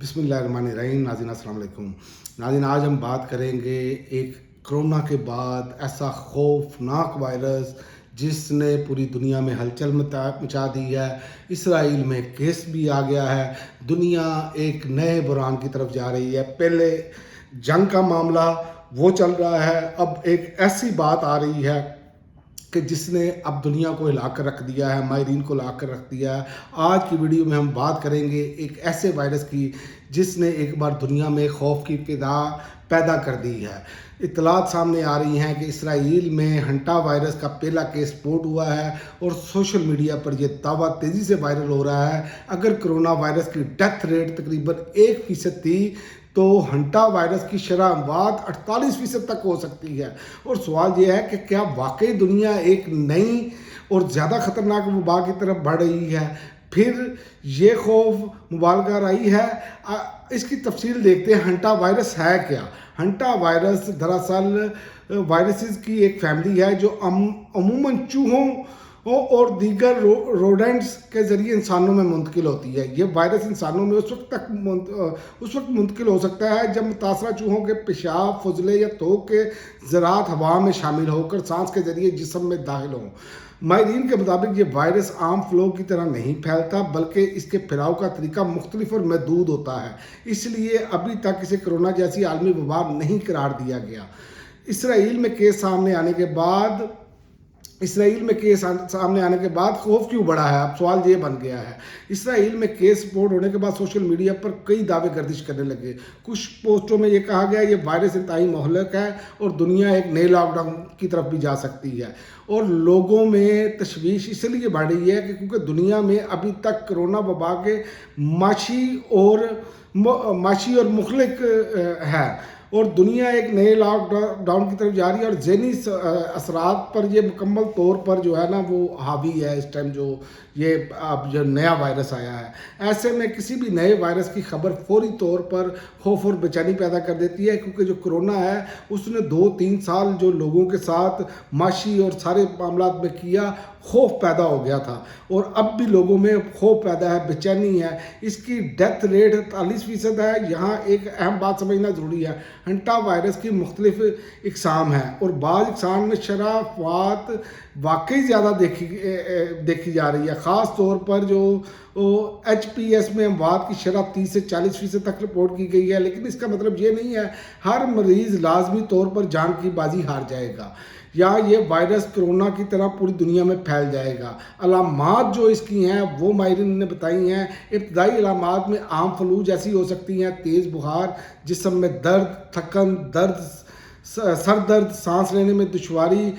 बिस्मिल्लाहिर्रहमानिर्रहीम। नाज़रीन अस्सलाम वालेकुम। नाज़रीन, आज हम बात करेंगे एक कोरोना के बाद ऐसा खौफनाक वायरस जिसने पूरी दुनिया में हलचल मचा दी है। इसराइल में केस भी आ गया है। दुनिया एक नए बुरान की तरफ जा रही है। पहले जंग का मामला वो चल रहा है, अब एक ऐसी बात आ रही है कि जिसने अब दुनिया को हिला कर रख दिया है, माहिरीन को हिला कर रख दिया है। आज की वीडियो में हम बात करेंगे एक ऐसे वायरस की जिसने एक बार दुनिया में खौफ की पैदा कर दी है। इत्तलात सामने आ रही हैं कि इसराइल में हंटा वायरस का पहला केस रिपोर्ट हुआ है और सोशल मीडिया पर यह दावा तेज़ी से वायरल हो रहा है। अगर कोरोना वायरस की डेथ रेट तकरीबन 1% थी तो हंटा वायरस की शरह अमवात 48% तक हो सकती है। और सवाल यह है कि क्या वाकई दुनिया एक नई और ज़्यादा ख़तरनाक वबा की तरफ बढ़ रही है? फिर ये खौफ मुबालगा रही है। इसकी तफसील देखते हैं। हंटा वायरस है क्या? हंटा वायरस दरअसल वायरसेस की एक फैमिली है जो अमूमन चूहों और दीगर रोडेंट्स के ज़रिए इंसानों में मुंतकिल होती है। ये वायरस इंसानों में उस वक्त मुंतकिल हो सकता है जब मुतासरा चूहों के पेशाब, फजले या थूक के ज़रात हवा में शामिल होकर सांस के ज़रिए जिस्म में दाखिल हों। माहिरीन के मुताबिक ये वायरस आम फ्लू की तरह नहीं फैलता, बल्कि इसके फैलाव का तरीका मुख्तलिफ और महदूद होता है। इसलिए अभी तक इसे कोरोना जैसी आलमी वबा नहीं करार दिया गया। इसराइल में केस सामने आने के बाद खौफ क्यों बढ़ा है? अब सवाल ये बन गया है। इसराइल में केस रिपोर्ट होने के बाद सोशल मीडिया पर कई दावे गर्दिश करने लगे। कुछ पोस्टों में ये कहा गया ये वायरस इंतहाई मोहलक है और दुनिया एक नए लॉकडाउन की तरफ भी जा सकती है। और लोगों में तशवीश इसलिए बढ़ रही है कि क्योंकि दुनिया में अभी तक कोरोना वबा के माशी और मुखलिक है और दुनिया एक नए लॉकडाउन की तरफ जा रही है और ज़हनी असरात पर ये मुकम्मल तौर पर जो है ना वो हावी है इस टाइम जो ये अब जो नया वायरस आया है। ऐसे में किसी भी नए वायरस की खबर फौरी तौर पर खौफ और बेचैनी पैदा कर देती है, क्योंकि जो कोरोना है उसने 2-3 साल जो लोगों के साथ माशी और सारे मामला में किया, खौफ पैदा हो गया था और अब भी लोगों में खौफ पैदा है, बेचैनी है। इसकी डेथ रेट 48% है। यहाँ एक अहम बात समझना ज़रूरी है। हंटा वायरस की मुख्तलिफ इकसाम है और बाद इकसाम में शरह वफ़ात वाकई ज़्यादा देखी जा रही है। ख़ास तौर पर जो HPS में अमवात की शरह 30 से 40% तक रिपोर्ट की गई है। लेकिन इसका मतलब ये नहीं है हर मरीज़ लाजमी तौर पर जान की बाजी हार जाएगा या ये वायरस कोरोना की तरह पूरी दुनिया में फैल जाएगा। अलामात जो इसकी हैं वो माहिरीन ने बताई हैं। इब्तदाई अलामात में आम फ्लू जैसी हो सकती हैं, तेज़ बुखार, जिस्म में दर्द, थकन, सर दर्द, सांस लेने में दुश्वारी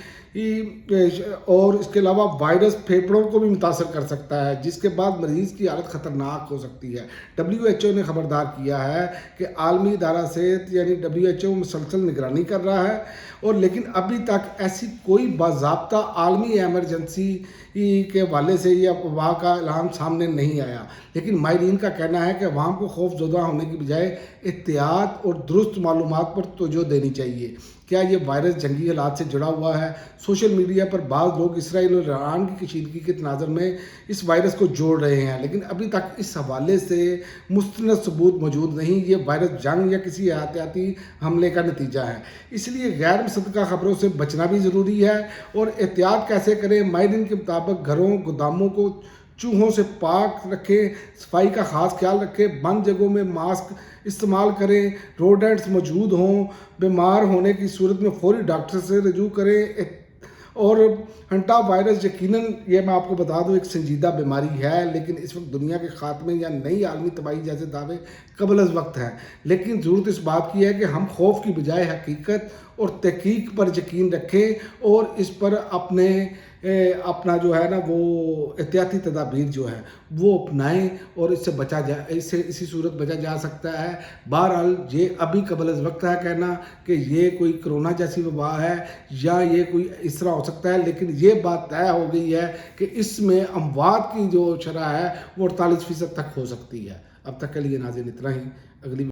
और इसके अलावा वायरस फेफड़ों को भी मुतासर कर सकता है, जिसके बाद मरीज़ की हालत ख़तरनाक हो सकती है। WHO ने खबरदार किया है कि आलमी इदारा सेहत यानी WHO मुसलसल निगरानी कर रहा है और लेकिन अभी तक ऐसी कोई बाज़ाब्ता आलमी एमरजेंसी के हवाले से या वबा का ऐलान सामने नहीं आया। लेकिन माहिरीन का कहना है कि अवाम को खौफजदा होने की बजाय एहतियात और दुरुस्त मालूमात पर तवज्जो देनी चाहिए। क्या ये वायरस जंगी हालात से जुड़ा हुआ है? सोशल मीडिया पर बाज़ लोग इसराइल और ईरान की कशीदगी के तनाज़ुर में इस वायरस को जोड़ रहे हैं, लेकिन अभी तक इस हवाले से मुस्तनद सबूत मौजूद नहीं। ये वायरस जंग या किसी एहतियाती हमले का नतीजा है। इसलिए गैर मुसद्दक़ा खबरों से बचना भी ज़रूरी है। और एहतियात कैसे करें? माहिरीन के मुताबिक घरों, गोदामों को चूहों से पाक रखें, सफाई का ख़ास ख्याल रखें, बंद जगहों में मास्क इस्तेमाल करें, रोडेंट्स मौजूद हों, बीमार होने की सूरत में फौरी डॉक्टर से रजू करें। और हंटा वायरस यकीनन ये मैं आपको बता दूं एक संजीदा बीमारी है, लेकिन इस वक्त दुनिया के खात्मे या नई आलमी तबाही जैसे दावे कबल अज़ वक्त हैं। लेकिन ज़रूरत इस बात की है कि हम खौफ की बजाय हकीकत और तहकीक पर यकीन रखें और इस पर अपना जो है ना वो एहतियाती तदाबीर जो है वो अपनाएं और इसी सूरत बचा जा सकता है। बहरहाल ये अभी कबल अज़ वक्त है कहना कि ये कोई कोरोना जैसी वबा है या ये कोई इस तरह हो सकता है, लेकिन ये बात तय हो गई है कि इसमें अमवात की जो शरह है वो 48% तक हो सकती है। अब तक के लिए नाज़रीन इतना ही। अगली